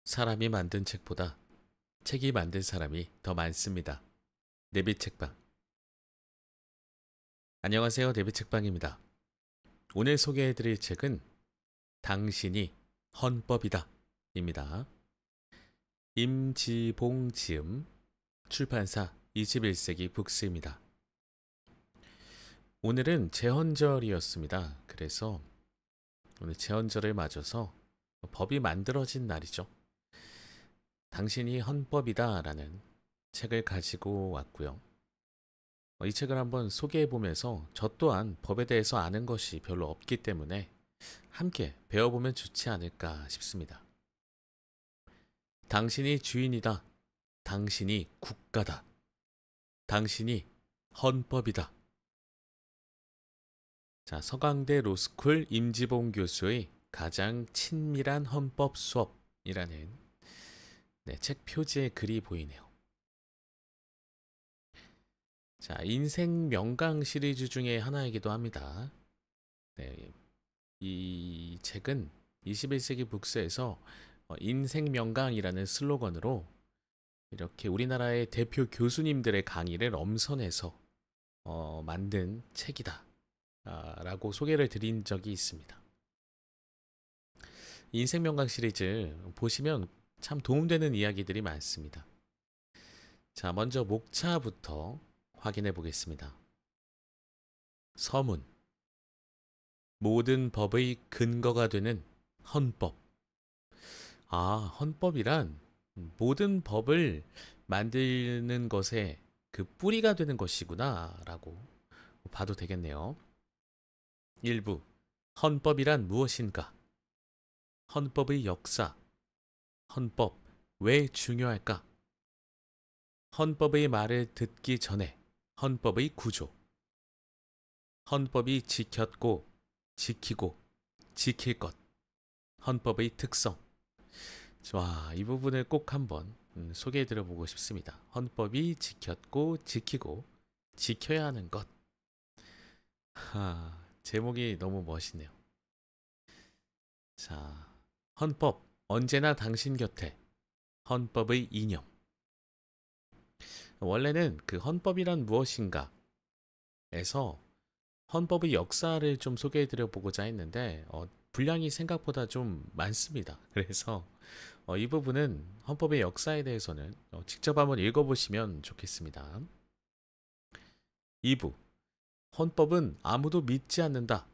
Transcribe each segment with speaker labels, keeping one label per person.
Speaker 1: 사람이 만든 책보다 책이 만든 사람이 더 많습니다. 내비책방. 안녕하세요. 내비책방입니다. 오늘 소개해드릴 책은 당신이 헌법이다 입니다. 임지봉 지음, 출판사 21세기 북스입니다. 오늘은 제헌절이었습니다. 그래서 오늘 제헌절을 맞아서 법이 만들어진 날이죠. 당신이 헌법이다 라는 책을 가지고 왔고요. 이 책을 한번 소개해 보면서 저 또한 법에 대해서 아는 것이 별로 없기 때문에 함께 배워보면 좋지 않을까 싶습니다. 당신이 주인이다. 당신이 국가다. 당신이 헌법이다. 자, 서강대 로스쿨 임지봉 교수의 가장 친밀한 헌법 수업이라는 책 표지에 글이 보이네요. 자, 인생 명강 시리즈 중에 하나이기도 합니다. 이 책은 21세기 북스에서 인생 명강이라는 슬로건으로 이렇게 우리나라의 대표 교수님들의 강의를 엄선해서 만든 책이다 라고 소개를 드린 적이 있습니다. 인생 명강 시리즈 보시면 참 도움되는 이야기들이 많습니다. 자, 먼저 목차부터 확인해 보겠습니다. 서문. 모든 법의 근거가 되는 헌법. 헌법이란 모든 법을 만드는 것의 그 뿌리가 되는 것이구나 라고 봐도 되겠네요. 1부. 헌법이란 무엇인가? 헌법의 역사. 헌법 왜 중요할까? 헌법의 말을 듣기 전에 헌법의 구조. 헌법이 지켰고 지키고 지킬 것. 헌법의 특성. 와, 이 부분을 꼭 한번 소개해 드려보고 싶습니다. 헌법이 지켰고 지키고 지켜야 하는 것. 제목이 너무 멋있네요. 자, 헌법 언제나 당신 곁에. 헌법의 이념. 원래는 그 헌법이란 무엇인가 에서 헌법의 역사를 좀 소개해 드려 보고자 했는데 분량이 생각보다 좀 많습니다. 그래서 이 부분은 헌법의 역사에 대해서는 직접 한번 읽어보시면 좋겠습니다. 2부. 헌법은 아무도 믿지 않는다.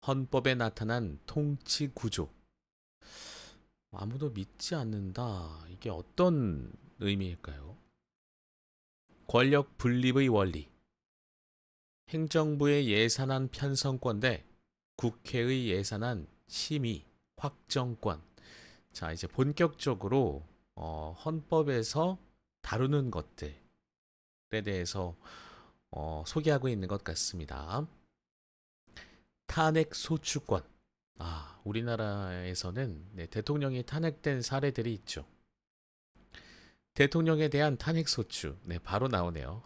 Speaker 1: 헌법에 나타난 통치 구조. 아무도 믿지 않는다. 이게 어떤 의미일까요? 권력 분립의 원리. 행정부의 예산안 편성권 대 국회의 예산안 심의 확정권. 자, 이제 본격적으로 헌법에서 다루는 것들에 대해서 소개하고 있는 것 같습니다. 탄핵 소추권. 우리나라에서는 대통령이 탄핵된 사례들이 있죠. 대통령에 대한 탄핵 소추. 바로 나오네요.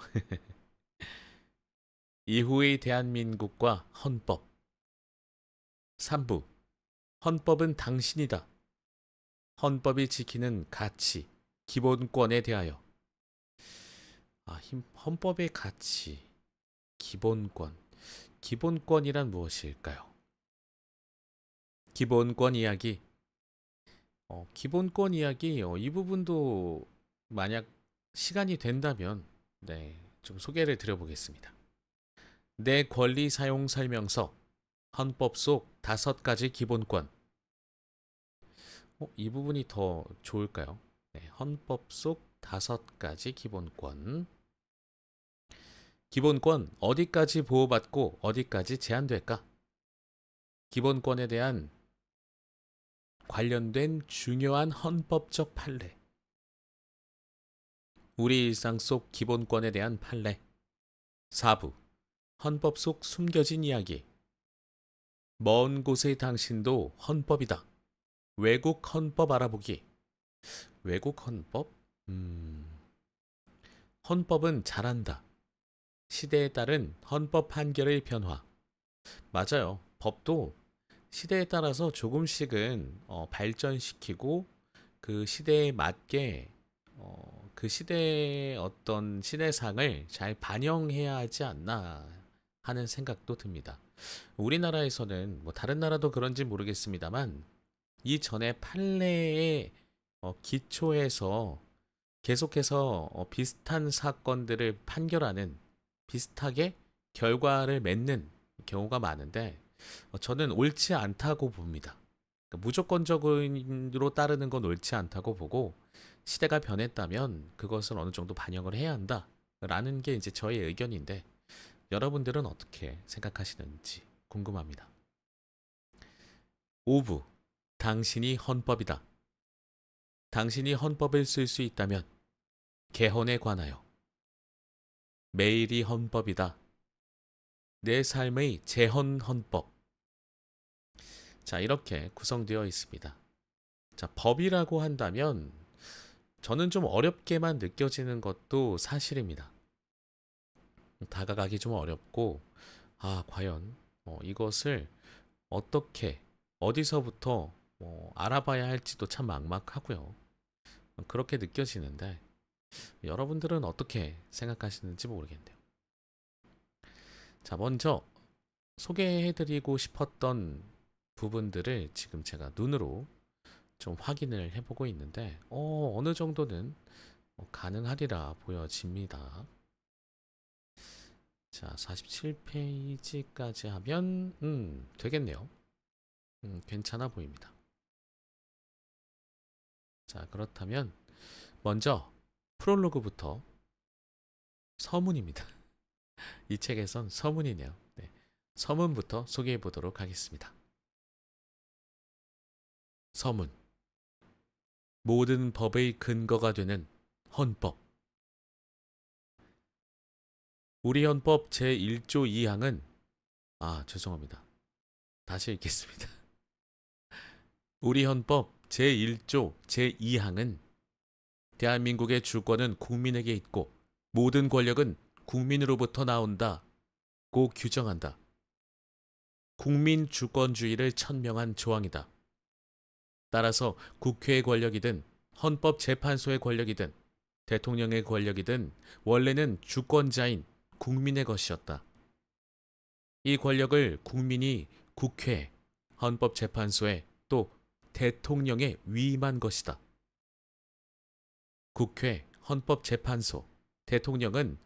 Speaker 1: 이후의 대한민국과 헌법. 3부. 헌법은 당신이다. 헌법이 지키는 가치, 기본권에 대하여. 헌법의 가치, 기본권. 기본권이란 무엇일까요? 기본권 이야기. 기본권 이야기, 이 부분도 만약 시간이 된다면 좀 소개를 드려보겠습니다. 내 권리 사용 설명서. 헌법 속 5가지 기본권. 이 부분이 더 좋을까요? 헌법 속 5가지 기본권. 기본권 어디까지 보호받고 어디까지 제한될까? 기본권에 대한 관련된 중요한 헌법적 판례. 우리 일상 속 기본권에 대한 판례. 4부. 헌법 속 숨겨진 이야기. 먼 곳의 당신도 헌법이다. 외국 헌법 알아보기. 외국 헌법? 헌법은 잘한다. 시대에 따른 헌법 판결의 변화. 맞아요. 법도 시대에 따라서 조금씩은 발전시키고 그 시대에 맞게 그 시대의 어떤 시대상을 잘 반영해야 하지 않나 하는 생각도 듭니다. 우리나라에서는 뭐 다른 나라도 그런지 모르겠습니다만 이전에 판례의 기초에서 계속해서 비슷한 사건들을 판결하는 비슷하게 결과를 맺는 경우가 많은데 저는 옳지 않다고 봅니다. 그러니까 무조건적으로 따르는 건 옳지 않다고 보고 시대가 변했다면 그것을 어느 정도 반영을 해야 한다라는 게 이제 저의 의견인데 여러분들은 어떻게 생각하시는지 궁금합니다. 5부 당신이 헌법이다. 당신이 헌법을 쓸 수 있다면 개헌에 관하여 매일이 헌법이다. 내 삶의 재헌 헌법. 자, 이렇게 구성되어 있습니다. 자, 법이라고 한다면 저는 좀 어렵게만 느껴지는 것도 사실입니다. 다가가기 좀 어렵고, 과연 이것을 어떻게, 어디서부터 알아봐야 할지도 참 막막하고요. 그렇게 느껴지는데, 여러분들은 어떻게 생각하시는지 모르겠네요. 자, 먼저 소개해드리고 싶었던 부분들을 지금 제가 눈으로 좀 확인을 해보고 있는데, 어느 정도는 가능하리라 보여집니다. 자, 47페이지까지 하면 되겠네요. 괜찮아 보입니다. 자, 그렇다면 먼저 프롤로그부터 서문입니다. 이 책에선 서문이네요. 네, 서문부터 소개해 보도록 하겠습니다. 서문. 모든 법의 근거가 되는 헌법. 우리 헌법 제1조 2항은 죄송합니다. 다시 읽겠습니다. 우리 헌법 제1조 제2항은 대한민국의 주권은 국민에게 있고 모든 권력은 국민으로부터 나온다고 규정한다. 국민 주권주의를 천명한 조항이다. 따라서 국회의 권력이든 헌법재판소의 권력이든 대통령의 권력이든 원래는 주권자인 국민의 것이었다. 이 권력을 국민이 국회, 헌법재판소에 또 대통령에 위임한 것이다. 국회, 헌법재판소, 대통령은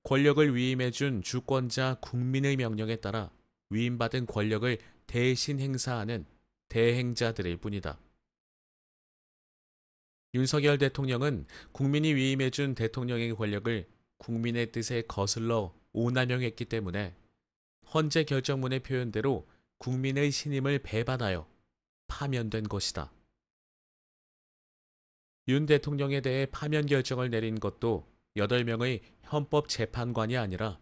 Speaker 1: 권력을 위임해준 주권자 국민의 명령에 따라 위임받은 권력을 대신 행사하는 대행자들일 뿐이다. 윤석열 대통령은 국민이 위임해준 대통령의 권력을 국민의 뜻에 거슬러 오남용했기 때문에 헌재 결정문의 표현대로 국민의 신임을 배반하여 파면된 것이다. 윤 대통령에 대해 파면 결정을 내린 것도 8명의 헌법재판관이 아니라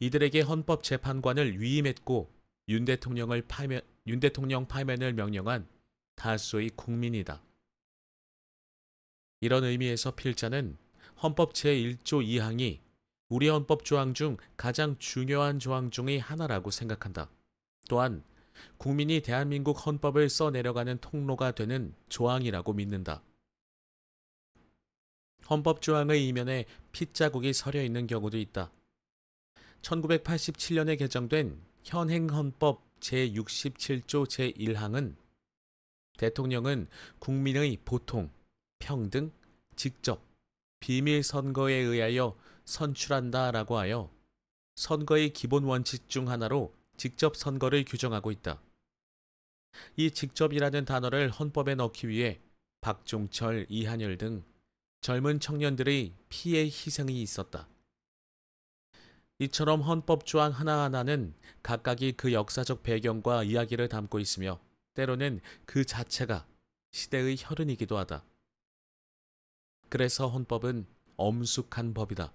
Speaker 1: 이들에게 헌법재판관을 위임했고 윤 대통령 파면을 명령한 다수의 국민이다. 이런 의미에서 필자는 헌법 제1조 2항이 우리 헌법 조항 중 가장 중요한 조항 중의 하나라고 생각한다. 또한 국민이 대한민국 헌법을 써내려가는 통로가 되는 조항이라고 믿는다. 헌법 조항의 이면에 핏자국이 서려 있는 경우도 있다. 1987년에 개정된 현행헌법 제67조 제1항은 대통령은 국민의 보통, 평등, 직접, 비밀 선거에 의하여 선출한다라고 하여 선거의 기본 원칙 중 하나로 직접 선거를 규정하고 있다. 이 직접이라는 단어를 헌법에 넣기 위해 박종철, 이한열 등 젊은 청년들의 피해 희생이 있었다. 이처럼 헌법 조항 하나하나는 각각이 그 역사적 배경과 이야기를 담고 있으며 때로는 그 자체가 시대의 혈흔이기도 하다. 그래서 헌법은 엄숙한 법이다.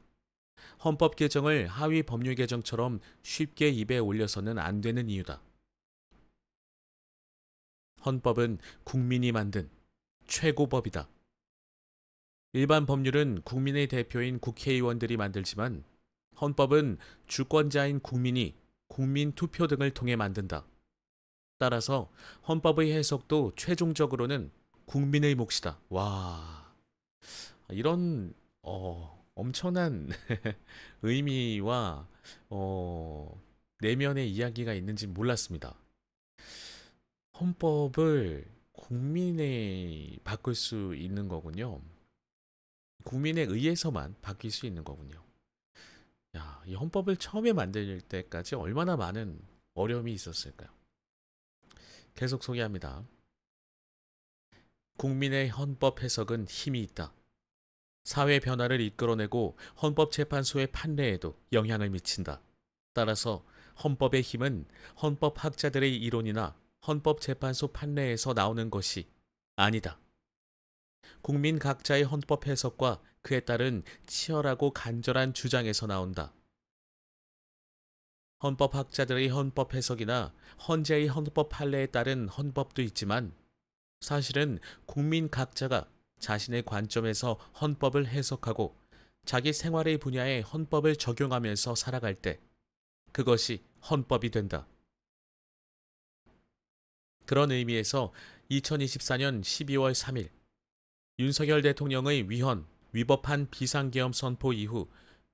Speaker 1: 헌법 개정을 하위 법률 개정처럼 쉽게 입에 올려서는 안 되는 이유다. 헌법은 국민이 만든 최고법이다. 일반 법률은 국민의 대표인 국회의원들이 만들지만 헌법은 주권자인 국민이 국민 투표 등을 통해 만든다. 따라서 헌법의 해석도 최종적으로는 국민의 몫이다. 와, 이런 엄청난 의미와 내면의 이야기가 있는지 몰랐습니다. 헌법을 국민이 바꿀 수 있는 거군요. 국민에 의해서만 바뀔 수 있는 거군요. 야, 이 헌법을 처음에 만들 때까지 얼마나 많은 어려움이 있었을까요? 계속 소개합니다. 국민의 헌법 해석은 힘이 있다. 사회 변화를 이끌어내고 헌법재판소의 판례에도 영향을 미친다. 따라서 헌법의 힘은 헌법학자들의 이론이나 헌법재판소 판례에서 나오는 것이 아니다. 국민 각자의 헌법 해석과 그에 따른 치열하고 간절한 주장에서 나온다. 헌법학자들의 헌법 해석이나 헌재의 헌법 판례에 따른 헌법도 있지만 사실은 국민 각자가 자신의 관점에서 헌법을 해석하고 자기 생활의 분야에 헌법을 적용하면서 살아갈 때 그것이 헌법이 된다. 그런 의미에서 2024년 12월 3일 윤석열 대통령의 위법한 비상계엄 선포 이후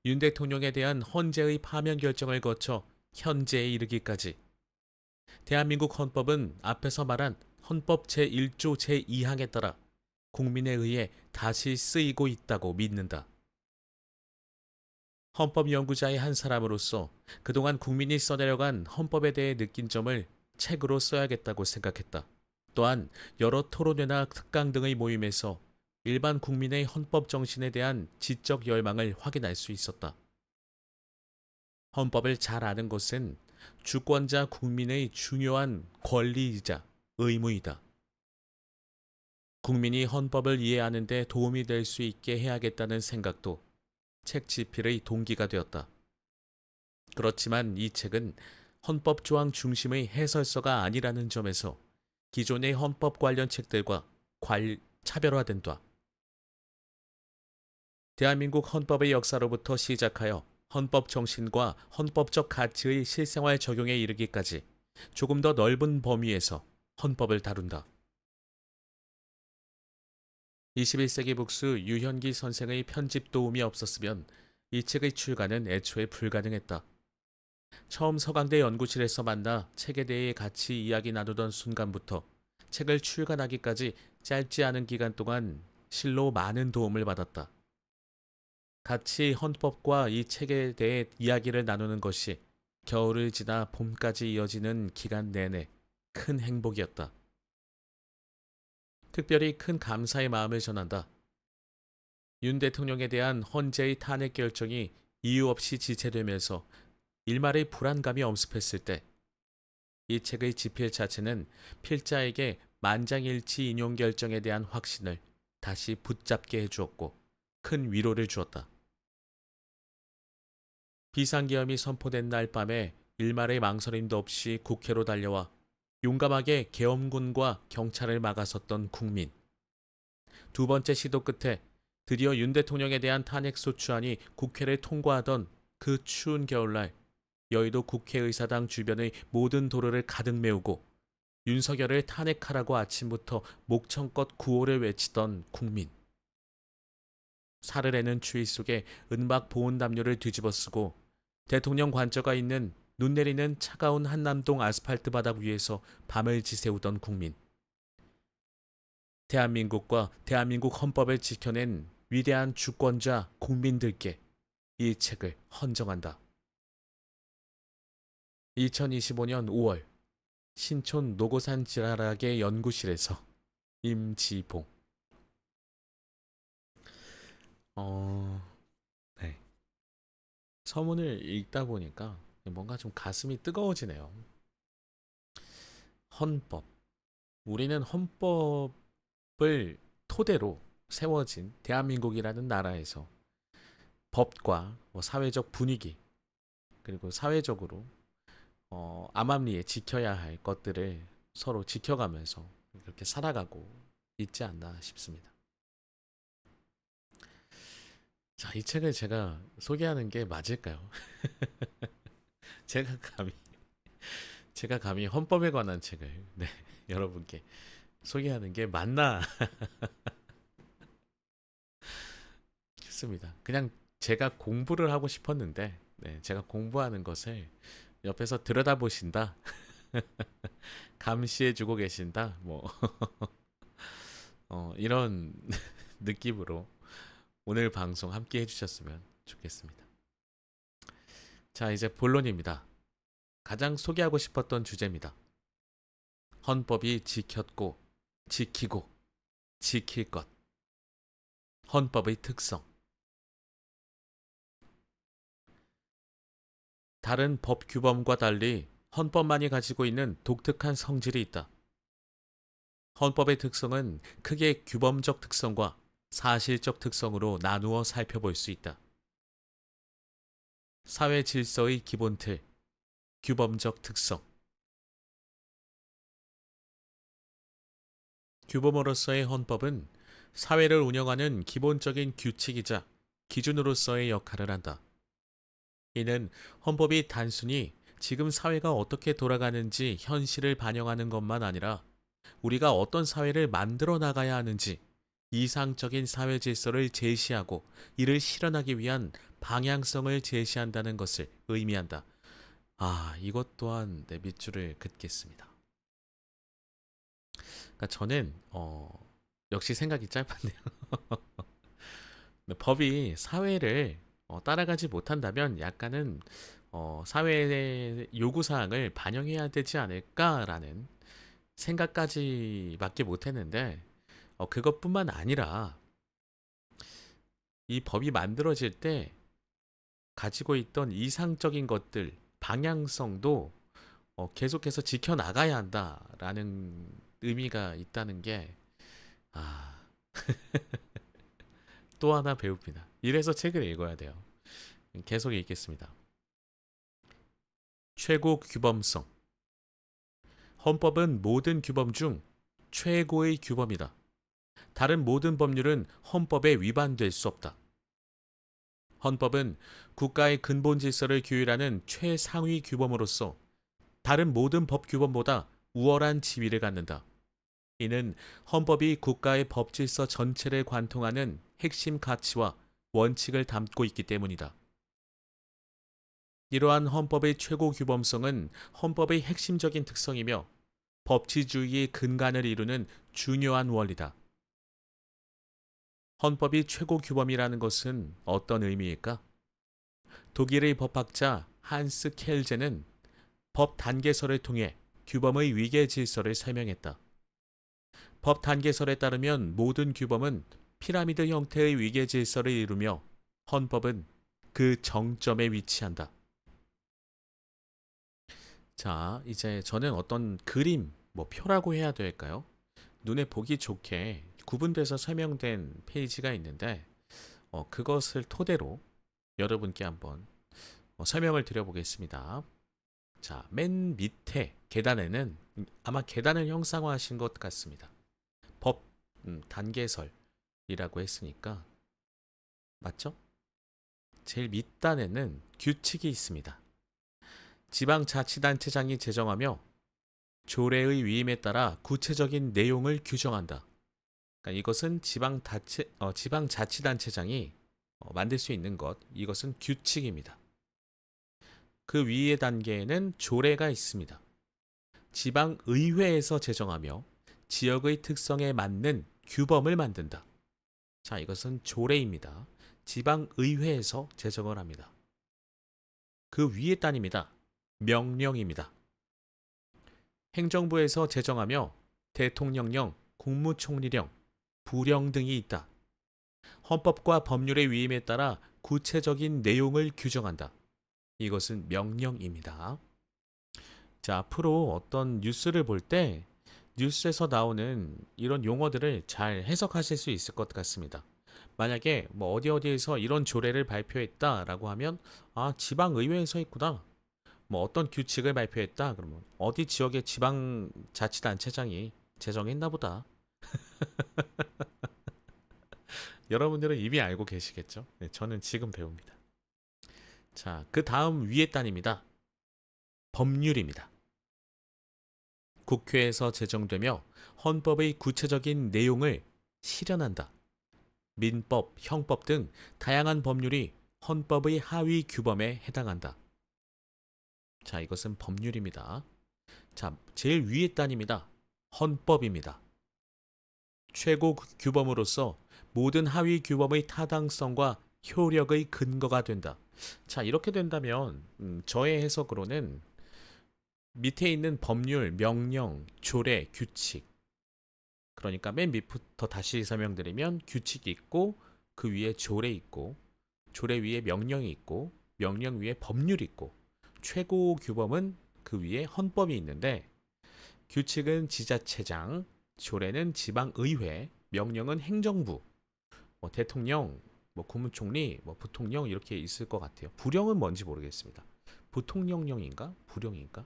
Speaker 1: 윤 대통령에 대한 헌재의 파면 결정을 거쳐 현재에 이르기까지 대한민국 헌법은 앞에서 말한 헌법 제1조 제2항에 따라 국민에 의해 다시 쓰이고 있다고 믿는다. 헌법 연구자의 한 사람으로서 그동안 국민이 써내려간 헌법에 대해 느낀 점을 책으로 써야겠다고 생각했다. 또한 여러 토론회나 특강 등의 모임에서 일반 국민의 헌법 정신에 대한 지적 열망을 확인할 수 있었다. 헌법을 잘 아는 것은 주권자 국민의 중요한 권리이자 의무이다. 국민이 헌법을 이해하는 데 도움이 될 수 있게 해야겠다는 생각도 책 집필의 동기가 되었다. 그렇지만 이 책은 헌법 조항 중심의 해설서가 아니라는 점에서 기존의 헌법 관련 책들과 차별화된다. 대한민국 헌법의 역사로부터 시작하여 헌법 정신과 헌법적 가치의 실생활 적용에 이르기까지 조금 더 넓은 범위에서 헌법을 다룬다. 21세기 북수 유현기 선생의 편집 도움이 없었으면 이 책의 출간은 애초에 불가능했다. 처음 서강대 연구실에서 만나 책에 대해 같이 이야기 나누던 순간부터 책을 출간하기까지 짧지 않은 기간 동안 실로 많은 도움을 받았다. 같이 헌법과 이 책에 대해 이야기를 나누는 것이 겨울을 지나 봄까지 이어지는 기간 내내 큰 행복이었다. 특별히 큰 감사의 마음을 전한다. 윤 대통령에 대한 헌재의 탄핵 결정이 이유 없이 지체되면서 일말의 불안감이 엄습했을 때 이 책의 집필 자체는 필자에게 만장일치 인용 결정에 대한 확신을 다시 붙잡게 해주었고 큰 위로를 주었다. 비상계엄이 선포된 날 밤에 일말의 망설임도 없이 국회로 달려와 용감하게 계엄군과 경찰을 막아섰던 국민. 두 번째 시도 끝에 드디어 윤 대통령에 대한 탄핵소추안이 국회를 통과하던 그 추운 겨울날 여의도 국회의사당 주변의 모든 도로를 가득 메우고 윤석열을 탄핵하라고 아침부터 목청껏 구호를 외치던 국민. 사르르는 추위 속에 은박 보온 담요를 뒤집어 쓰고 대통령 관저가 있는 눈 내리는 차가운 한남동 아스팔트 바닥 위에서 밤을 지새우던 국민. 대한민국과 대한민국 헌법을 지켜낸 위대한 주권자 국민들께 이 책을 헌정한다. 2025년 5월 신촌 노고산 지라락의 연구실에서 임지봉. 네. 서문을 읽다 보니까 뭔가 좀 가슴이 뜨거워지네요. 헌법. 우리는 헌법을 토대로 세워진 대한민국이라는 나라에서 법과 사회적 분위기 그리고 사회적으로 암암리에 지켜야 할 것들을 서로 지켜가면서 이렇게 살아가고 있지 않나 싶습니다. 자, 이 책을 제가 소개하는 게 맞을까요? 제가 감히 헌법에 관한 책을 여러분께 소개하는 게 맞나 싶습니다. 그냥 제가 공부를 하고 싶었는데, 네, 제가 공부하는 것을 옆에서 들여다보신다, 감시해주고 계신다, 뭐 이런 느낌으로 오늘 방송 함께 해주셨으면 좋겠습니다. 자, 이제 본론입니다. 가장 소개하고 싶었던 주제입니다. 헌법이 지켰고, 지키고, 지킬 것. 헌법의 특성. 다른 법 규범과 달리 헌법만이 가지고 있는 독특한 성질이 있다. 헌법의 특성은 크게 규범적 특성과 사실적 특성으로 나누어 살펴볼 수 있다. 사회 질서의 기본 틀, 규범적 특성. 규범으로서의 헌법은 사회를 운영하는 기본적인 규칙이자 기준으로서의 역할을 한다. 이는 헌법이 단순히 지금 사회가 어떻게 돌아가는지 현실을 반영하는 것만 아니라 우리가 어떤 사회를 만들어 나가야 하는지 이상적인 사회 질서를 제시하고 이를 실현하기 위한 방향성을 제시한다는 것을 의미한다. 이것 또한 내 밑줄을 긋겠습니다. 그러니까 저는 역시 생각이 짧았네요. 법이 사회를 따라가지 못한다면 약간은 사회의 요구사항을 반영해야 되지 않을까라는 생각까지밖에 못했는데 그것뿐만 아니라 이 법이 만들어질 때 가지고 있던 이상적인 것들, 방향성도 계속해서 지켜나가야 한다라는 의미가 있다는 게 또 하나 배웁니다. 이래서 책을 읽어야 돼요. 계속 읽겠습니다. 최고 규범성. 헌법은 모든 규범 중 최고의 규범이다. 다른 모든 법률은 헌법에 위반될 수 없다. 헌법은 국가의 근본 질서를 규율하는 최상위 규범으로서 다른 모든 법 규범보다 우월한 지위를 갖는다. 이는 헌법이 국가의 법 질서 전체를 관통하는 핵심 가치와 원칙을 담고 있기 때문이다. 이러한 헌법의 최고 규범성은 헌법의 핵심적인 특성이며 법치주의의 근간을 이루는 중요한 원리다. 헌법이 최고 규범이라는 것은 어떤 의미일까? 독일의 법학자 한스 켈제는 법 단계설을 통해 규범의 위계 질서를 설명했다. 법 단계설에 따르면 모든 규범은 피라미드 형태의 위계 질서를 이루며 헌법은 그 정점에 위치한다. 자, 이제 저는 어떤 그림, 표라고 해야 될까요? 눈에 보기 좋게 구분돼서 설명된 페이지가 있는데 그것을 토대로 여러분께 한번 설명을 드려보겠습니다. 자, 맨 밑에 계단에는 아마 계단을 형상화하신 것 같습니다. 법 단계설이라고 했으니까 맞죠? 제일 밑단에는 규칙이 있습니다. 지방자치단체장이 제정하며 조례의 위임에 따라 구체적인 내용을 규정한다. 그러니까 이것은 지방자치단체장이 만들 수 있는 것, 이것은 규칙입니다. 그 위의 단계에는 조례가 있습니다. 지방의회에서 제정하며 지역의 특성에 맞는 규범을 만든다. 자, 이것은 조례입니다. 지방의회에서 제정을 합니다. 그 위의 단입니다. 명령입니다. 행정부에서 제정하며 대통령령, 국무총리령, 부령 등이 있다. 헌법과 법률의 위임에 따라 구체적인 내용을 규정한다. 이것은 명령입니다. 자, 앞으로 어떤 뉴스를 볼 때 뉴스에서 나오는 이런 용어들을 잘 해석하실 수 있을 것 같습니다. 만약에 어디에서 이런 조례를 발표했다라고 하면 지방의회에서 했구나. 어떤 규칙을 발표했다. 그러면 어디 지역의 지방자치단체장이 제정했나 보다. 여러분들은 이미 알고 계시겠죠? 네, 저는 지금 배웁니다. 자, 그 다음 위의 단입니다. 법률입니다. 국회에서 제정되며 헌법의 구체적인 내용을 실현한다. 민법, 형법 등 다양한 법률이 헌법의 하위 규범에 해당한다. 자, 이것은 법률입니다. 자, 제일 위의 단입니다. 헌법입니다. 최고 규범으로서 모든 하위 규범의 타당성과 효력의 근거가 된다. 자, 이렇게 된다면 저의 해석으로는 밑에 있는 법률, 명령, 조례, 규칙, 그러니까 맨 밑부터 다시 설명드리면 규칙이 있고 그 위에 조례 있고 조례 위에 명령이 있고 명령 위에 법률이 있고 최고 규범은 그 위에 헌법이 있는데 규칙은 지자체장, 조례는 지방의회, 명령은 행정부, 뭐 대통령, 뭐 국무총리, 뭐 부통령 이렇게 있을 것 같아요. 부령은 뭔지 모르겠습니다. 부통령령인가? 부령인가?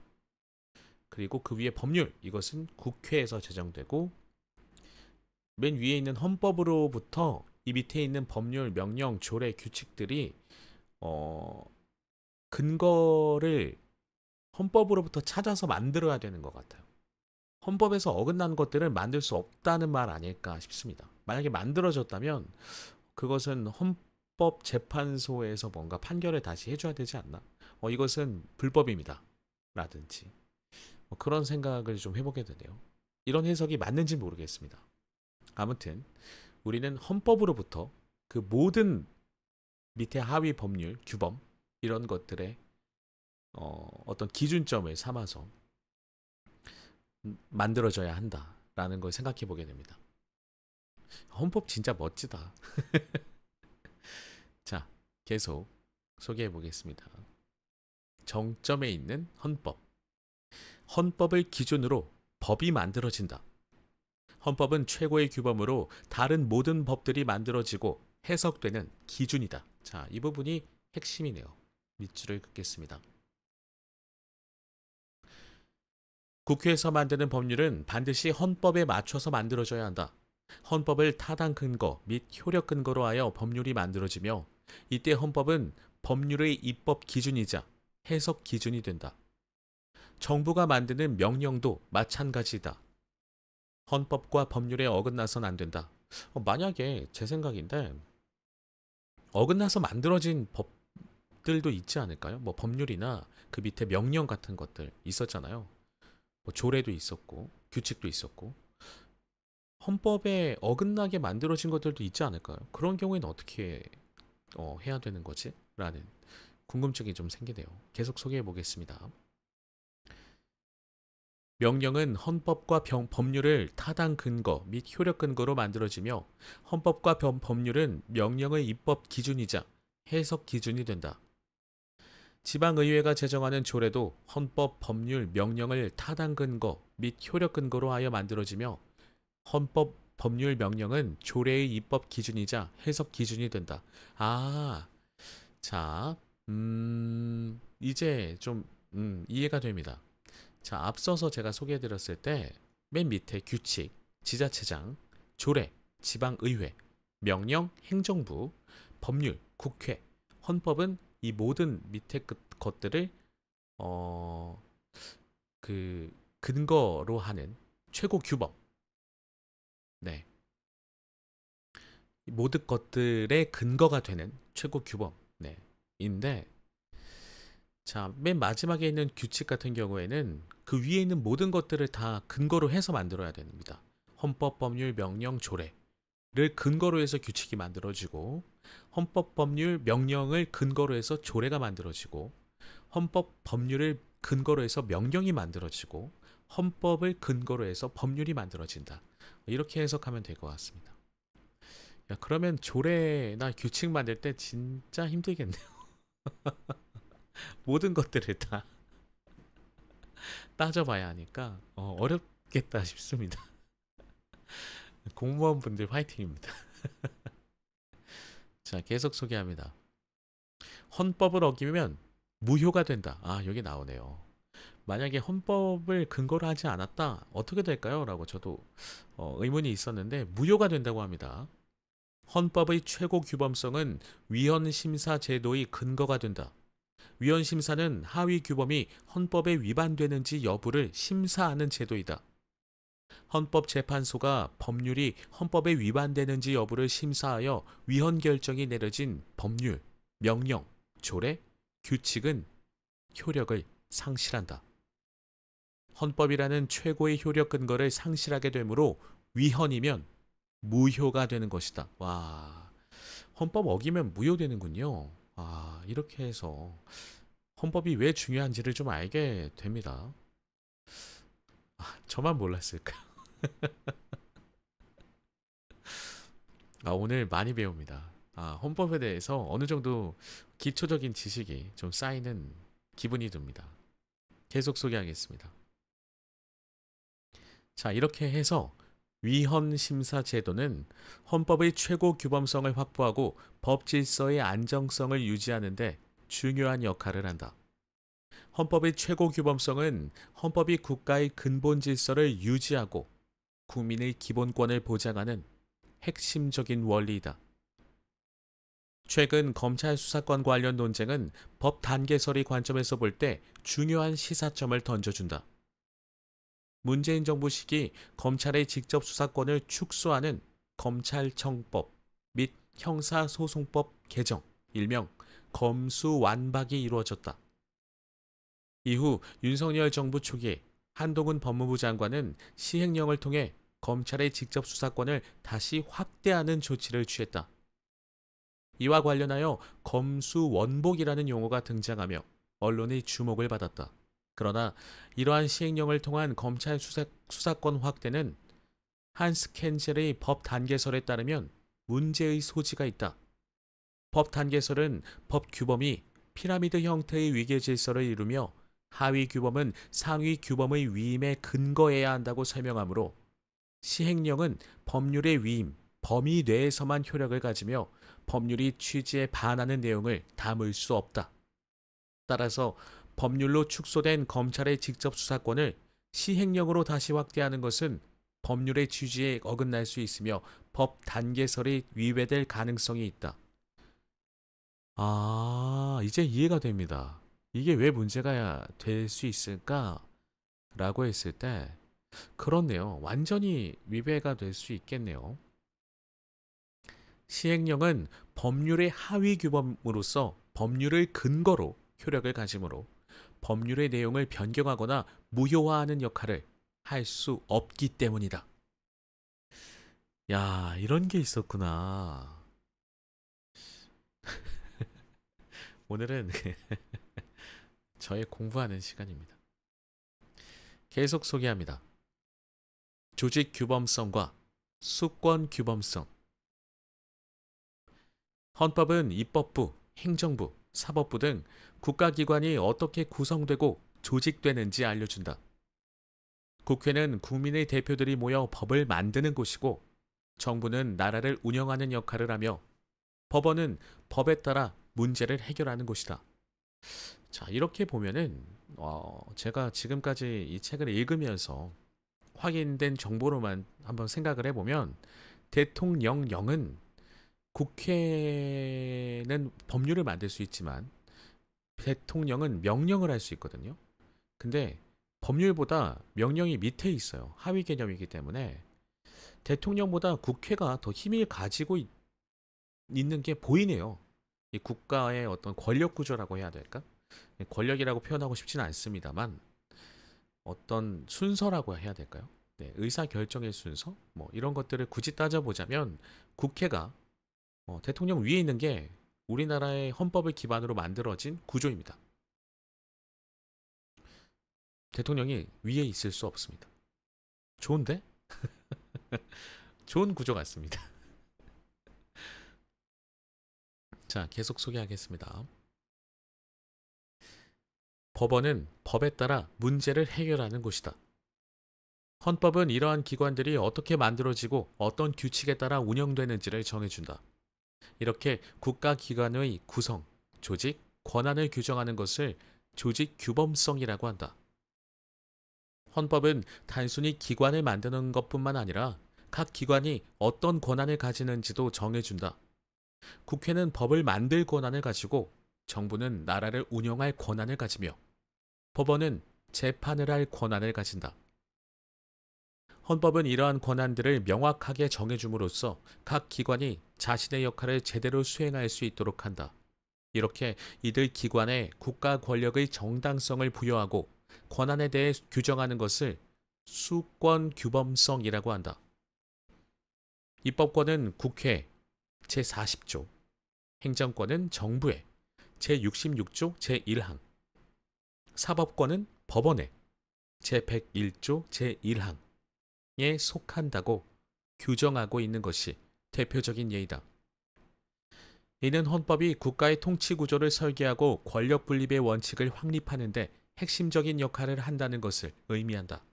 Speaker 1: 그리고 그 위에 법률, 이것은 국회에서 제정되고 맨 위에 있는 헌법으로부터 이 밑에 있는 법률, 명령, 조례, 규칙들이 근거를 헌법으로부터 찾아서 만들어야 되는 것 같아요. 헌법에서 어긋난 것들을 만들 수 없다는 말 아닐까 싶습니다. 만약에 만들어졌다면 그것은 헌법재판소에서 뭔가 판결을 다시 해줘야 되지 않나? 이것은 불법입니다. 라든지 그런 생각을 좀 해보게 되네요. 이런 해석이 맞는지 모르겠습니다. 아무튼 우리는 헌법으로부터 그 모든 밑에 하위 법률, 규범 이런 것들의 어떤 기준점을 삼아서 만들어져야 한다라는 걸 생각해 보게 됩니다. 헌법 진짜 멋지다. 자, 계속 소개해 보겠습니다. 정점에 있는 헌법. 헌법을 기준으로 법이 만들어진다. 헌법은 최고의 규범으로 다른 모든 법들이 만들어지고 해석되는 기준이다. 자, 이 부분이 핵심이네요. 밑줄을 긋겠습니다. 국회에서 만드는 법률은 반드시 헌법에 맞춰서 만들어져야 한다. 헌법을 타당 근거 및 효력 근거로 하여 법률이 만들어지며 이때 헌법은 법률의 입법 기준이자 해석 기준이 된다. 정부가 만드는 명령도 마찬가지다. 헌법과 법률에 어긋나선 안 된다. 만약에 제 생각인데 어긋나서 만들어진 법들도 있지 않을까요? 뭐 법률이나 그 밑에 명령 같은 것들 있었잖아요. 뭐 조례도 있었고 규칙도 있었고 헌법에 어긋나게 만들어진 것들도 있지 않을까요? 그런 경우에는 어떻게 해야 되는 거지? 라는 궁금증이 좀 생기네요. 계속 소개해 보겠습니다. 명령은 헌법과 법률을 타당 근거 및 효력 근거로 만들어지며 헌법과 법률은 명령의 입법 기준이자 해석 기준이 된다. 지방의회가 제정하는 조례도 헌법, 법률, 명령을 타당 근거 및 효력 근거로 하여 만들어지며 헌법, 법률, 명령은 조례의 입법 기준이자 해석 기준이 된다. 자, 이제 좀 이해가 됩니다. 자, 앞서서 제가 소개해드렸을 때 맨 밑에 규칙, 지자체장, 조례, 지방의회, 명령, 행정부, 법률, 국회, 헌법은 이 모든 밑에 것들을 그 근거로 하는 최고 규범. 네. 모든 것들의 근거가 되는 최고 규범. 네. 인데 자, 맨 마지막에 있는 규칙 같은 경우에는 그 위에 있는 모든 것들을 다 근거로 해서 만들어야 됩니다. 헌법, 법률, 명령, 조례를 근거로 해서 규칙이 만들어지고 헌법, 법률, 명령을 근거로 해서 조례가 만들어지고 헌법, 법률을 근거로 해서 명령이 만들어지고 헌법을 근거로 해서 법률이 만들어진다. 이렇게 해석하면 될 것 같습니다. 야, 그러면 조례나 규칙 만들 때 진짜 힘들겠네요. 모든 것들을 다 따져봐야 하니까 어렵겠다 싶습니다. 공무원분들 화이팅입니다. 자, 계속 소개합니다. 헌법을 어기면 무효가 된다. 여기 나오네요. 만약에 헌법을 근거로 하지 않았다 어떻게 될까요? 라고 저도 의문이 있었는데 무효가 된다고 합니다. 헌법의 최고 규범성은 위헌심사 제도의 근거가 된다. 위헌심사는 하위 규범이 헌법에 위반되는지 여부를 심사하는 제도이다. 헌법재판소가 법률이 헌법에 위반되는지 여부를 심사하여 위헌 결정이 내려진 법률, 명령, 조례, 규칙은 효력을 상실한다. 헌법이라는 최고의 효력 근거를 상실하게 되므로 위헌이면 무효가 되는 것이다. 와, 헌법 어기면 무효되는군요. 아, 이렇게 해서 헌법이 왜 중요한지를 좀 알게 됩니다. 아, 저만 몰랐을까? 아, 오늘 많이 배웁니다. 아, 헌법에 대해서 어느 정도 기초적인 지식이 좀 쌓이는 기분이 듭니다. 계속 소개하겠습니다. 자, 이렇게 해서 위헌 심사 제도는 헌법의 최고 규범성을 확보하고 법 질서의 안정성을 유지하는 데 중요한 역할을 한다. 헌법의 최고 규범성은 헌법이 국가의 근본 질서를 유지하고 국민의 기본권을 보장하는 핵심적인 원리이다. 최근 검찰 수사권 관련 논쟁은 법 단계설의 관점에서 볼 때 중요한 시사점을 던져준다. 문재인 정부 시기 검찰의 직접 수사권을 축소하는 검찰청법 및 형사소송법 개정, 일명 검수완박이 이루어졌다. 이후 윤석열 정부 초기에 한동훈 법무부 장관은 시행령을 통해 검찰의 직접 수사권을 다시 확대하는 조치를 취했다. 이와 관련하여 검수원복이라는 용어가 등장하며 언론의 주목을 받았다. 그러나 이러한 시행령을 통한 검찰 수사권 확대는 한스 켄젤의 법 단계설에 따르면 문제의 소지가 있다. 법 단계설은 법 규범이 피라미드 형태의 위계 질서를 이루며 하위 규범은 상위 규범의 위임에 근거해야 한다고 설명하므로 시행령은 법률의 위임, 범위 내에서만 효력을 가지며 법률이 취지에 반하는 내용을 담을 수 없다. 따라서 법률로 축소된 검찰의 직접 수사권을 시행령으로 다시 확대하는 것은 법률의 취지에 어긋날 수 있으며 법 단계설이 위배될 가능성이 있다. 아, 이제 이해가 됩니다. 이게 왜 문제가 될 수 있을까? 라고 했을 때 그렇네요. 완전히 위배가 될 수 있겠네요. 시행령은 법률의 하위 규범으로서 법률을 근거로 효력을 가지므로 법률의 내용을 변경하거나 무효화하는 역할을 할 수 없기 때문이다. 야, 이런 게 있었구나. 오늘은 저의 공부하는 시간입니다. 계속 소개합니다. 조직 규범성과 수권 규범성. 헌법은 입법부, 행정부, 사법부 등 국가기관이 어떻게 구성되고 조직되는지 알려준다. 국회는 국민의 대표들이 모여 법을 만드는 곳이고 정부는 나라를 운영하는 역할을 하며 법원은 법에 따라 문제를 해결하는 곳이다. 자, 이렇게 보면은 제가 지금까지 이 책을 읽으면서 확인된 정보로만 한번 생각을 해보면 대통령령은 국회는 법률을 만들 수 있지만 대통령은 명령을 할 수 있거든요. 근데 법률보다 명령이 밑에 있어요. 하위 개념이기 때문에 대통령보다 국회가 더 힘을 가지고 있는 게 보이네요. 이 국가의 어떤 권력 구조라고 해야 될까? 권력이라고 표현하고 싶지는 않습니다만 어떤 순서라고 해야 될까요? 네, 의사 결정의 순서? 뭐 이런 것들을 굳이 따져보자면 국회가 대통령 위에 있는 게 우리나라의 헌법을 기반으로 만들어진 구조입니다. 대통령이 위에 있을 수 없습니다. 좋은데? 좋은 구조 같습니다. 자, 계속 소개하겠습니다. 법원은 법에 따라 문제를 해결하는 곳이다. 헌법은 이러한 기관들이 어떻게 만들어지고 어떤 규칙에 따라 운영되는지를 정해준다. 이렇게 국가기관의 구성, 조직, 권한을 규정하는 것을 조직 규범성이라고 한다. 헌법은 단순히 기관을 만드는 것뿐만 아니라 각 기관이 어떤 권한을 가지는지도 정해준다. 국회는 법을 만들 권한을 가지고 정부는 나라를 운영할 권한을 가지며 법원은 재판을 할 권한을 가진다. 헌법은 이러한 권한들을 명확하게 정해줌으로써 각 기관이 자신의 역할을 제대로 수행할 수 있도록 한다. 이렇게 이들 기관에 국가 권력의 정당성을 부여하고 권한에 대해 규정하는 것을 수권 규범성이라고 한다. 입법권은 국회 제40조, 행정권은 정부의 제66조 제1항, 사법권은 법원의 제101조 제1항에 속한다고 규정하고 있는 것이 대표적인 예이다. 이는 헌법이 국가의 통치 구조를 설계하고 권력 분립의 원칙을 확립하는 데 핵심적인 역할을 한다는 것을 의미한다.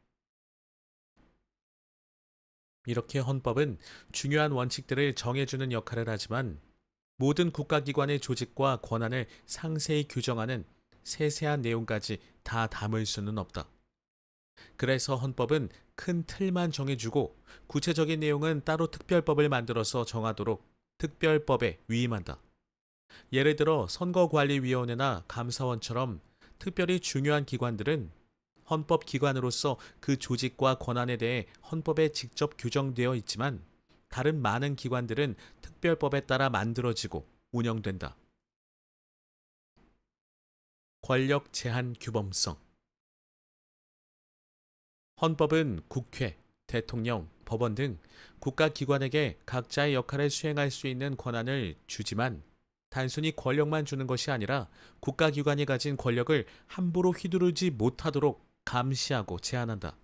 Speaker 1: 이렇게 헌법은 중요한 원칙들을 정해주는 역할을 하지만 모든 국가기관의 조직과 권한을 상세히 규정하는 세세한 내용까지 다 담을 수는 없다. 그래서 헌법은 큰 틀만 정해주고 구체적인 내용은 따로 특별법을 만들어서 정하도록 특별법에 위임한다. 예를 들어 선거관리위원회나 감사원처럼 특별히 중요한 기관들은 헌법기관으로서 그 조직과 권한에 대해 헌법에 직접 규정되어 있지만 다른 많은 기관들은 특별법에 따라 만들어지고 운영된다. 권력 제한 규범성. 헌법은 국회, 대통령, 법원 등 국가기관에게 각자의 역할을 수행할 수 있는 권한을 주지만 단순히 권력만 주는 것이 아니라 국가기관이 가진 권력을 함부로 휘두르지 못하도록 감시하고 제한한다.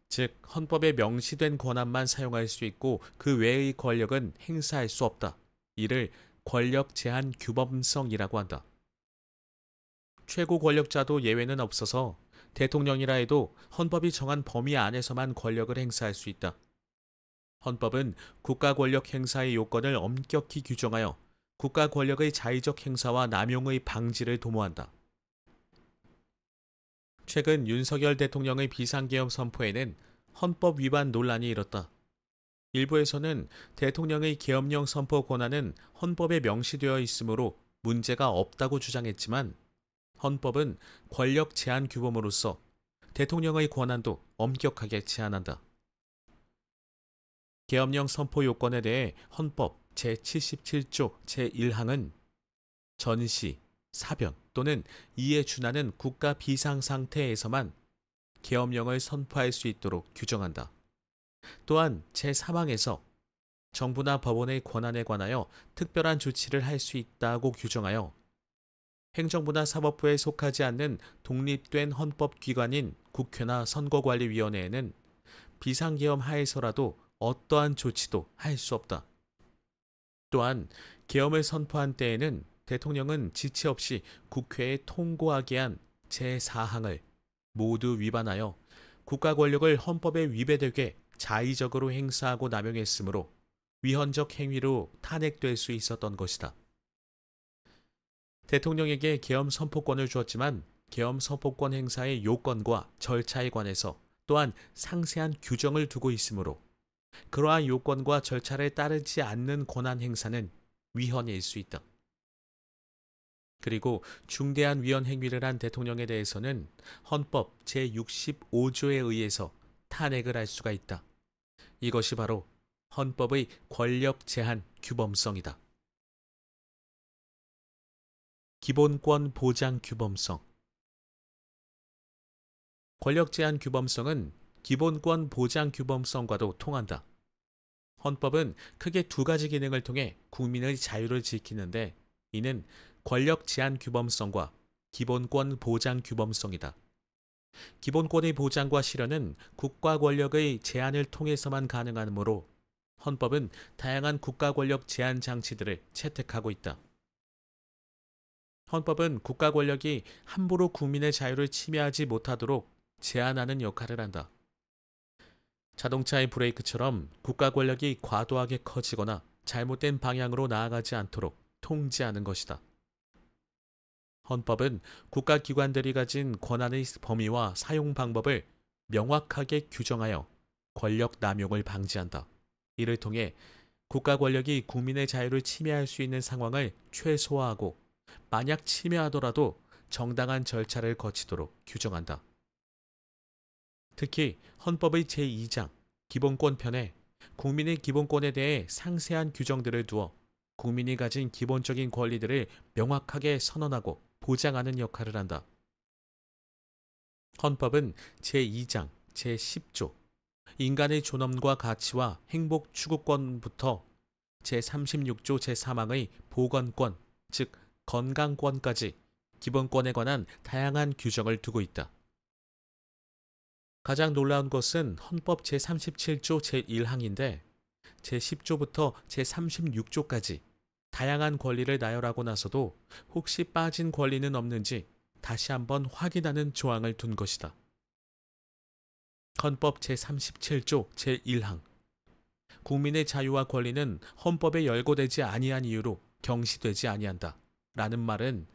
Speaker 1: 즉, 헌법에 명시된 권한만 사용할 수 있고 그 외의 권력은 행사할 수 없다. 이를 권력 제한 규범성이라고 한다. 최고 권력자도 예외는 없어서 대통령이라 해도 헌법이 정한 범위 안에서만 권력을 행사할 수 있다. 헌법은 국가 권력 행사의 요건을 엄격히 규정하여 국가 권력의 자의적 행사와 남용의 방지를 도모한다. 최근 윤석열 대통령의 비상계엄 선포에는 헌법 위반 논란이 일었다. 일부에서는 대통령의 계엄령 선포 권한은 헌법에 명시되어 있으므로 문제가 없다고 주장했지만 헌법은 권력 제한 규범으로서 대통령의 권한도 엄격하게 제한한다. 계엄령 선포 요건에 대해 헌법 제77조 제1항은 전시, 사변 또는 이에 준하는 국가 비상 상태에서만 계엄령을 선포할 수 있도록 규정한다. 또한 제3항에서 정부나 법원의 권한에 관하여 특별한 조치를 할 수 있다고 규정하여 행정부나 사법부에 속하지 않는 독립된 헌법기관인 국회나 선거관리위원회에는 비상계엄 하에서라도 어떠한 조치도 할 수 없다. 또한 계엄을 선포한 때에는 대통령은 지체 없이 국회에 통고하게 한 제4항을 모두 위반하여 국가 권력을 헌법에 위배되게 자의적으로 행사하고 남용했으므로 위헌적 행위로 탄핵될 수 있었던 것이다. 대통령에게 계엄 선포권을 주었지만 계엄 선포권 행사의 요건과 절차에 관해서 또한 상세한 규정을 두고 있으므로 그러한 요건과 절차를 따르지 않는 권한 행사는 위헌일 수 있다. 그리고 중대한 위헌 행위를 한 대통령에 대해서는 헌법 제65조에 의해서 탄핵을 할 수가 있다. 이것이 바로 헌법의 권력 제한 규범성이다. 기본권 보장 규범성. 권력 제한 규범성은 기본권 보장 규범성과도 통한다. 헌법은 크게 두 가지 기능을 통해 국민의 자유를 지키는데 이는 권력 제한 규범성과 기본권 보장 규범성이다. 기본권의 보장과 실현은 국가 권력의 제한을 통해서만 가능하므로 헌법은 다양한 국가 권력 제한 장치들을 채택하고 있다. 헌법은 국가 권력이 함부로 국민의 자유를 침해하지 못하도록 제한하는 역할을 한다. 자동차의 브레이크처럼 국가 권력이 과도하게 커지거나 잘못된 방향으로 나아가지 않도록 통제하는 것이다. 헌법은 국가기관들이 가진 권한의 범위와 사용 방법을 명확하게 규정하여 권력 남용을 방지한다. 이를 통해 국가 권력이 국민의 자유를 침해할 수 있는 상황을 최소화하고 만약 침해하더라도 정당한 절차를 거치도록 규정한다. 특히 헌법의 제2장 기본권편에 국민의 기본권에 대해 상세한 규정들을 두어 국민이 가진 기본적인 권리들을 명확하게 선언하고 보장하는 역할을 한다. 헌법은 제2장 제10조 인간의 존엄과 가치와 행복 추구권부터 제36조 제3항의 보건권, 즉 건강권까지 기본권에 관한 다양한 규정을 두고 있다. 가장 놀라운 것은 헌법 제37조 제1항인데 제10조부터 제36조까지 다양한 권리를 나열하고 나서도 혹시 빠진 권리는 없는지 다시 한번 확인하는 조항을 둔 것이다. 헌법 제37조 제1항 국민의 자유와 권리는 헌법에 열거되지 아니한 이유로 경시되지 아니한다. 라는 말은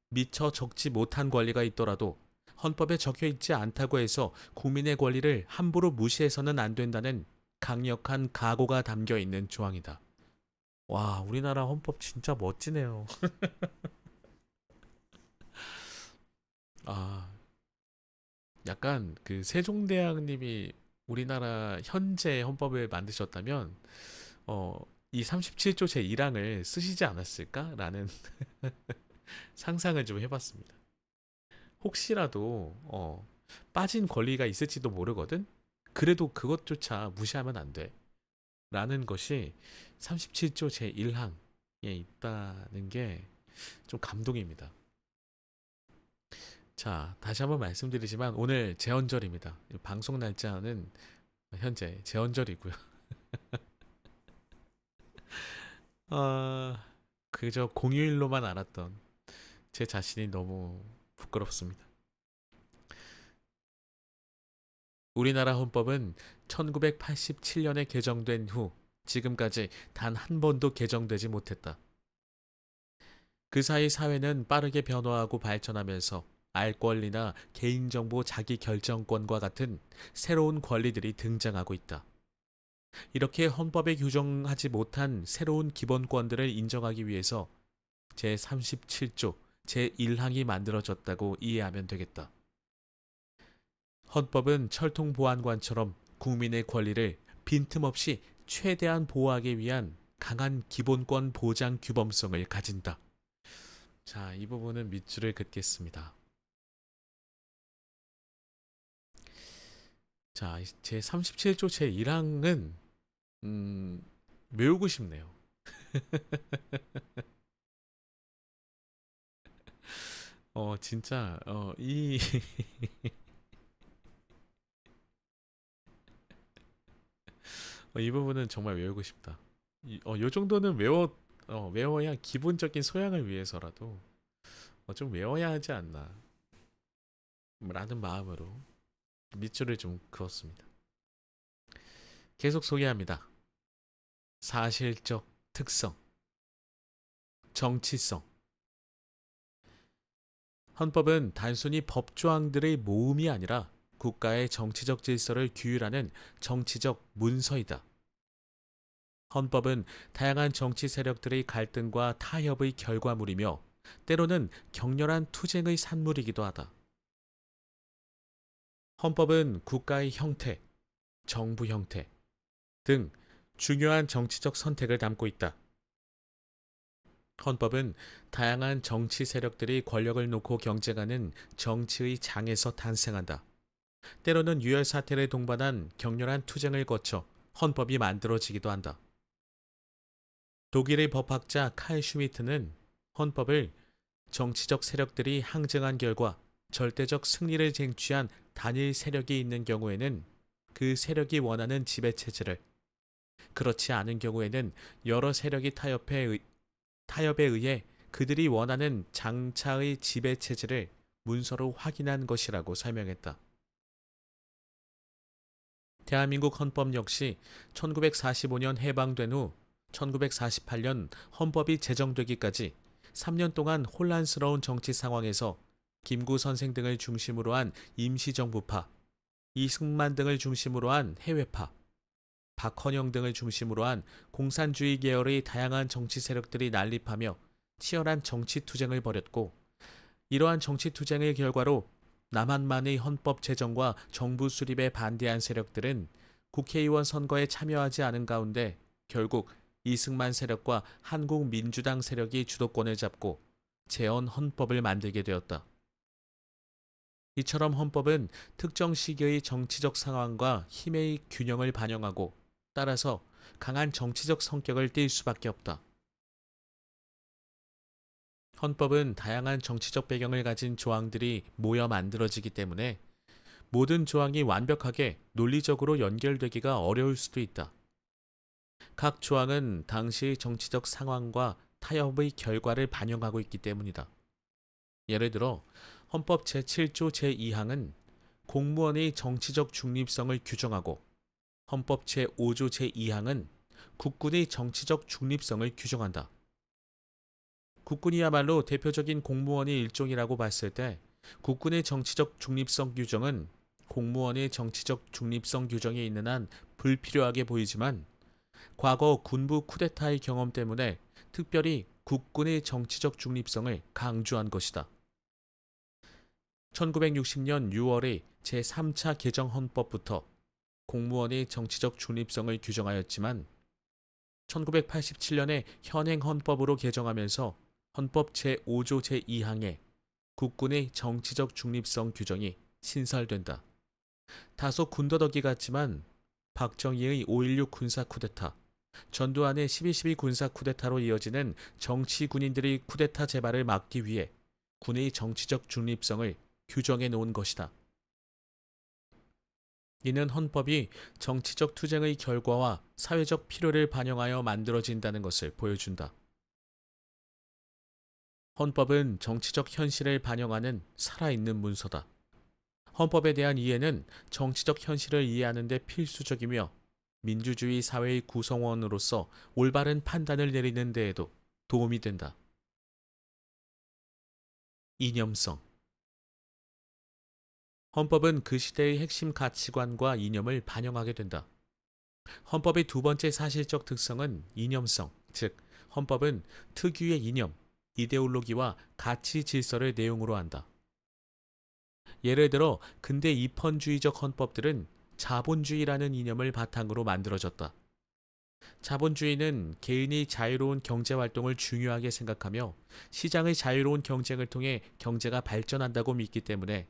Speaker 1: 미처 적지 못한 권리가 있더라도 헌법에 적혀 있지 않다고 해서 국민의 권리를 함부로 무시해서는 안 된다는 강력한 각오가 담겨 있는 조항이다. 와, 우리나라 헌법 진짜 멋지네요. 아, 약간 그 세종대왕님이 우리나라 현재 헌법을 만드셨다면 이 37조 제1항을 쓰시지 않았을까라는 상상을 좀 해봤습니다. 혹시라도 빠진 권리가 있을지도 모르거든. 그래도 그것조차 무시하면 안 돼. 라는 것이 37조 제1항에 있다는 게 좀 감동입니다. 자, 다시 한번 말씀드리지만 오늘 제헌절입니다. 방송 날짜는 현재 제헌절이고요. 그저 공휴일로만 알았던 제 자신이 너무 부끄럽습니다. 우리나라 헌법은 1987년에 개정된 후 지금까지 단 한 번도 개정되지 못했다. 그 사이 사회는 빠르게 변화하고 발전하면서 알 권리나 개인정보 자기결정권과 같은 새로운 권리들이 등장하고 있다. 이렇게 헌법에 규정하지 못한 새로운 기본권들을 인정하기 위해서 제37조 제1항이 만들어졌다고 이해하면 되겠다. 헌법은 철통보안관처럼 국민의 권리를 빈틈없이 최대한 보호하기 위한 강한 기본권 보장 규범성을 가진다. 자, 이 부분은 밑줄을 긋겠습니다. 자, 제37조 제1항은 외우고 싶네요. 진짜 이 부분은 정말 외우고 싶다. 요 정도는 외워야 기본적인 소양을 위해서라도 좀 외워야 하지 않나 라는 마음으로 밑줄을 좀 그었습니다. 계속 소개합니다. 사실적 특성, 정치성. 헌법은 단순히 법조항들의 모음이 아니라 국가의 정치적 질서를 규율하는 정치적 문서이다. 헌법은 다양한 정치 세력들의 갈등과 타협의 결과물이며 때로는 격렬한 투쟁의 산물이기도 하다. 헌법은 국가의 형태, 정부 형태 등 중요한 정치적 선택을 담고 있다. 헌법은 다양한 정치 세력들이 권력을 놓고 경쟁하는 정치의 장에서 탄생한다. 때로는 유혈 사태를 동반한 격렬한 투쟁을 거쳐 헌법이 만들어지기도 한다. 독일의 법학자 칼 슈미트는 헌법을 정치적 세력들이 항쟁한 결과 절대적 승리를 쟁취한 단일 세력이 있는 경우에는 그 세력이 원하는 지배체제를, 그렇지 않은 경우에는 여러 세력이 타협에 의해 그들이 원하는 장차의 지배체제를 문서로 확인한 것이라고 설명했다. 대한민국 헌법 역시 1945년 해방된 후 1948년 헌법이 제정되기까지 3년 동안 혼란스러운 정치 상황에서 김구 선생 등을 중심으로 한 임시정부파, 이승만 등을 중심으로 한 해외파, 박헌영 등을 중심으로 한 공산주의 계열의 다양한 정치 세력들이 난립하며 치열한 정치 투쟁을 벌였고, 이러한 정치 투쟁의 결과로 남한만의 헌법 제정과 정부 수립에 반대한 세력들은 국회의원 선거에 참여하지 않은 가운데 결국 이승만 세력과 한국민주당 세력이 주도권을 잡고 재헌 헌법을 만들게 되었다. 이처럼 헌법은 특정 시기의 정치적 상황과 힘의 균형을 반영하고 따라서 강한 정치적 성격을 띨 수밖에 없다. 헌법은 다양한 정치적 배경을 가진 조항들이 모여 만들어지기 때문에 모든 조항이 완벽하게 논리적으로 연결되기가 어려울 수도 있다. 각 조항은 당시의 정치적 상황과 타협의 결과를 반영하고 있기 때문이다. 예를 들어 헌법 제7조 제2항은 공무원의 정치적 중립성을 규정하고 헌법 제5조 제2항은 국군의 정치적 중립성을 규정한다. 국군이야말로 대표적인 공무원의 일종이라고 봤을 때 국군의 정치적 중립성 규정은 공무원의 정치적 중립성 규정이 있는 한 불필요하게 보이지만 과거 군부 쿠데타의 경험 때문에 특별히 국군의 정치적 중립성을 강조한 것이다. 1960년 6월의 제3차 개정 헌법부터 공무원의 정치적 중립성을 규정하였지만 1987년에 현행 헌법으로 개정하면서 헌법 제5조 제2항에 국군의 정치적 중립성 규정이 신설된다. 다소 군더더기 같지만 박정희의 5.16 군사 쿠데타, 전두환의 12.12 군사 쿠데타로 이어지는 정치 군인들의 쿠데타 재발을 막기 위해 군의 정치적 중립성을 규정해 놓은 것이다. 이는 헌법이 정치적 투쟁의 결과와 사회적 필요를 반영하여 만들어진다는 것을 보여준다. 헌법은 정치적 현실을 반영하는 살아있는 문서다. 헌법에 대한 이해는 정치적 현실을 이해하는 데 필수적이며 민주주의 사회의 구성원으로서 올바른 판단을 내리는 데에도 도움이 된다. 이념성. 헌법은 그 시대의 핵심 가치관과 이념을 반영하게 된다. 헌법의 두 번째 사실적 특성은 이념성, 즉 헌법은 특유의 이념, 이데올로기와 가치 질서를 내용으로 한다. 예를 들어 근대 입헌주의적 헌법들은 자본주의라는 이념을 바탕으로 만들어졌다. 자본주의는 개인이 자유로운 경제활동을 중요하게 생각하며 시장의 자유로운 경쟁을 통해 경제가 발전한다고 믿기 때문에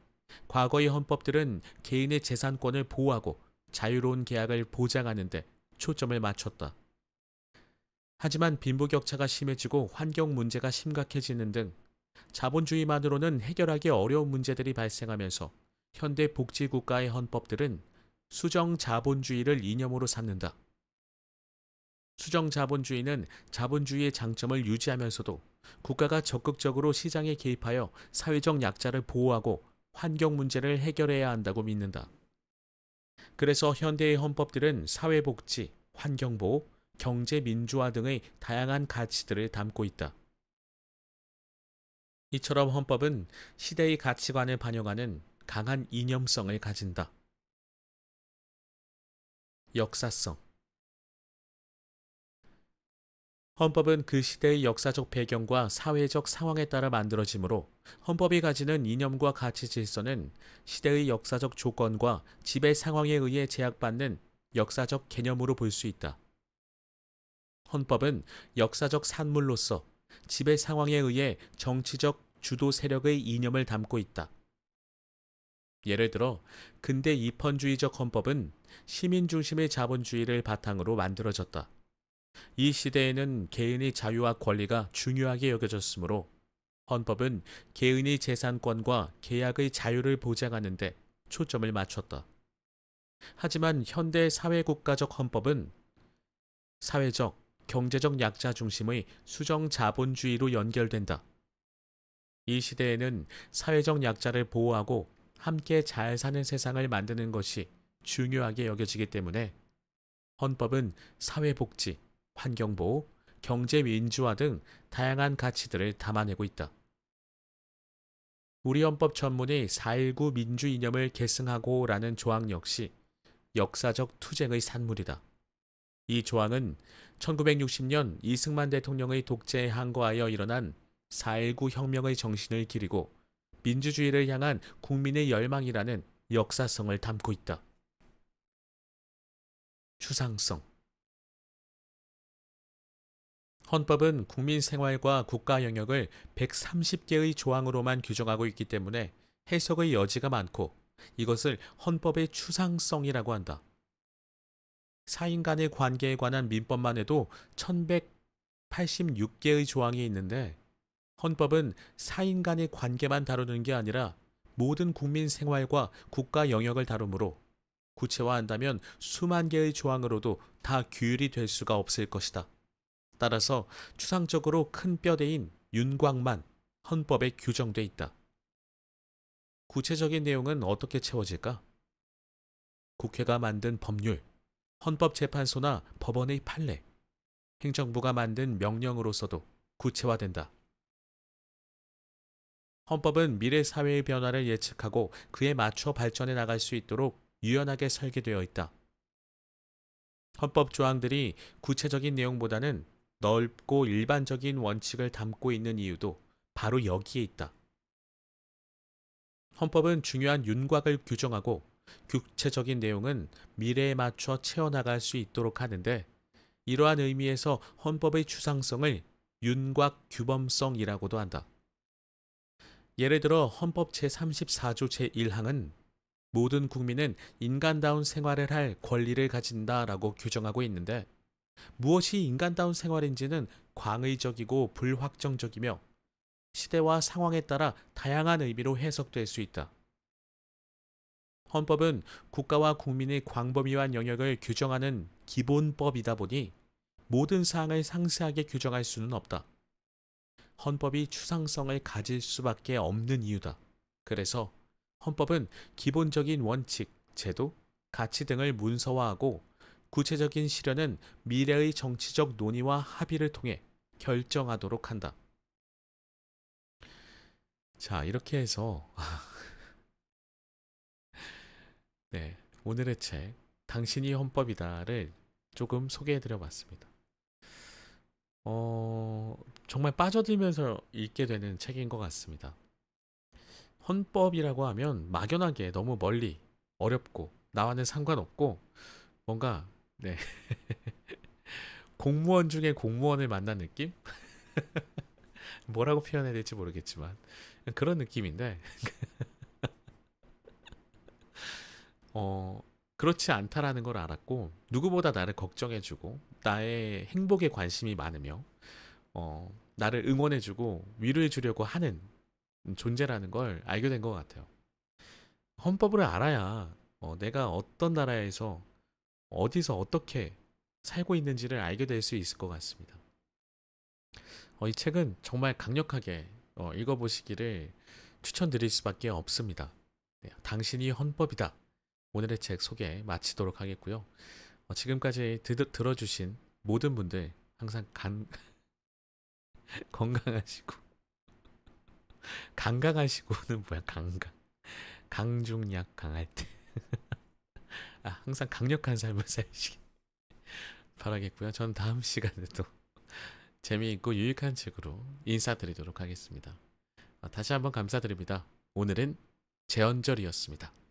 Speaker 1: 과거의 헌법들은 개인의 재산권을 보호하고 자유로운 계약을 보장하는 데 초점을 맞췄다. 하지만 빈부격차가 심해지고 환경 문제가 심각해지는 등 자본주의만으로는 해결하기 어려운 문제들이 발생하면서 현대 복지국가의 헌법들은 수정자본주의를 이념으로 삼는다. 수정자본주의는 자본주의의 장점을 유지하면서도 국가가 적극적으로 시장에 개입하여 사회적 약자를 보호하고 환경 문제를 해결해야 한다고 믿는다. 그래서 현대의 헌법들은 사회복지, 환경보호, 경제민주화 등의 다양한 가치들을 담고 있다. 이처럼 헌법은 시대의 가치관을 반영하는 강한 이념성을 가진다. 역사성. 헌법은 그 시대의 역사적 배경과 사회적 상황에 따라 만들어지므로 헌법이 가지는 이념과 가치 질서는 시대의 역사적 조건과 지배 상황에 의해 제약받는 역사적 개념으로 볼 수 있다. 헌법은 역사적 산물로서 지배 상황에 의해 정치적 주도 세력의 이념을 담고 있다. 예를 들어 근대 입헌주의적 헌법은 시민 중심의 자본주의를 바탕으로 만들어졌다. 이 시대에는 개인의 자유와 권리가 중요하게 여겨졌으므로 헌법은 개인의 재산권과 계약의 자유를 보장하는 데 초점을 맞췄다. 하지만 현대 사회국가적 헌법은 사회적, 경제적 약자 중심의 수정 자본주의로 연결된다. 이 시대에는 사회적 약자를 보호하고 함께 잘 사는 세상을 만드는 것이 중요하게 여겨지기 때문에 헌법은 사회복지, 환경보호, 경제민주화 등 다양한 가치들을 담아내고 있다. 우리 헌법 전문이 4.19 민주 이념을 계승하고라는 조항 역시 역사적 투쟁의 산물이다. 이 조항은 1960년 이승만 대통령의 독재에 항거하여 일어난 4.19 혁명의 정신을 기리고 민주주의를 향한 국민의 열망이라는 역사성을 담고 있다. 추상성. 헌법은 국민 생활과 국가 영역을 130개의 조항으로만 규정하고 있기 때문에 해석의 여지가 많고 이것을 헌법의 추상성이라고 한다. 사인 간의 관계에 관한 민법만 해도 1186개의 조항이 있는데 헌법은 사인 간의 관계만 다루는 게 아니라 모든 국민 생활과 국가 영역을 다루므로 구체화한다면 수만 개의 조항으로도 다 규율이 될 수가 없을 것이다. 따라서 추상적으로 큰 뼈대인 윤곽만 헌법에 규정돼 있다. 구체적인 내용은 어떻게 채워질까? 국회가 만든 법률, 헌법재판소나 법원의 판례, 행정부가 만든 명령으로서도 구체화된다. 헌법은 미래 사회의 변화를 예측하고 그에 맞춰 발전해 나갈 수 있도록 유연하게 설계되어 있다. 헌법 조항들이 구체적인 내용보다는 넓고 일반적인 원칙을 담고 있는 이유도 바로 여기에 있다. 헌법은 중요한 윤곽을 규정하고 구체적인 내용은 미래에 맞춰 채워나갈 수 있도록 하는데 이러한 의미에서 헌법의 추상성을 윤곽 규범성이라고도 한다. 예를 들어 헌법 제34조 제1항은 모든 국민은 인간다운 생활을 할 권리를 가진다라고 규정하고 있는데 무엇이 인간다운 생활인지는 광의적이고 불확정적이며 시대와 상황에 따라 다양한 의미로 해석될 수 있다. 헌법은 국가와 국민의 광범위한 영역을 규정하는 기본법이다 보니 모든 사항을 상세하게 규정할 수는 없다. 헌법이 추상성을 가질 수밖에 없는 이유다. 그래서 헌법은 기본적인 원칙, 제도, 가치 등을 문서화하고 구체적인 실현은 미래의 정치적 논의와 합의를 통해 결정하도록 한다. 자, 이렇게 해서 네, 오늘의 책 당신이 헌법이다를 조금 소개해드려 봤습니다. 정말 빠져들면서 읽게 되는 책인 것 같습니다. 헌법이라고 하면 막연하게 너무 멀리 어렵고 나와는 상관없고 뭔가 네. 공무원 중에 공무원을 만난 느낌? 뭐라고 표현해야 될지 모르겠지만 그런 느낌인데 그렇지 않다라는 걸 알았고 누구보다 나를 걱정해주고 나의 행복에 관심이 많으며 나를 응원해주고 위로해주려고 하는 존재라는 걸 알게 된 것 같아요. 헌법을 알아야 내가 어떤 나라에서 어디서 어떻게 살고 있는지를 알게 될 수 있을 것 같습니다. 이 책은 정말 강력하게 읽어보시기를 추천드릴 수밖에 없습니다. 네, 당신이 헌법이다. 오늘의 책 소개 마치도록 하겠고요. 지금까지 들어주신 모든 분들 항상 건강하시고 강강하시고는 뭐야 강강 강중약 강할 때 항상 강력한 삶을 살시기 바라겠고요. 전 다음 시간에도 재미있고 유익한 책으로 인사드리도록 하겠습니다. 다시 한번 감사드립니다. 오늘은 제언절이었습니다.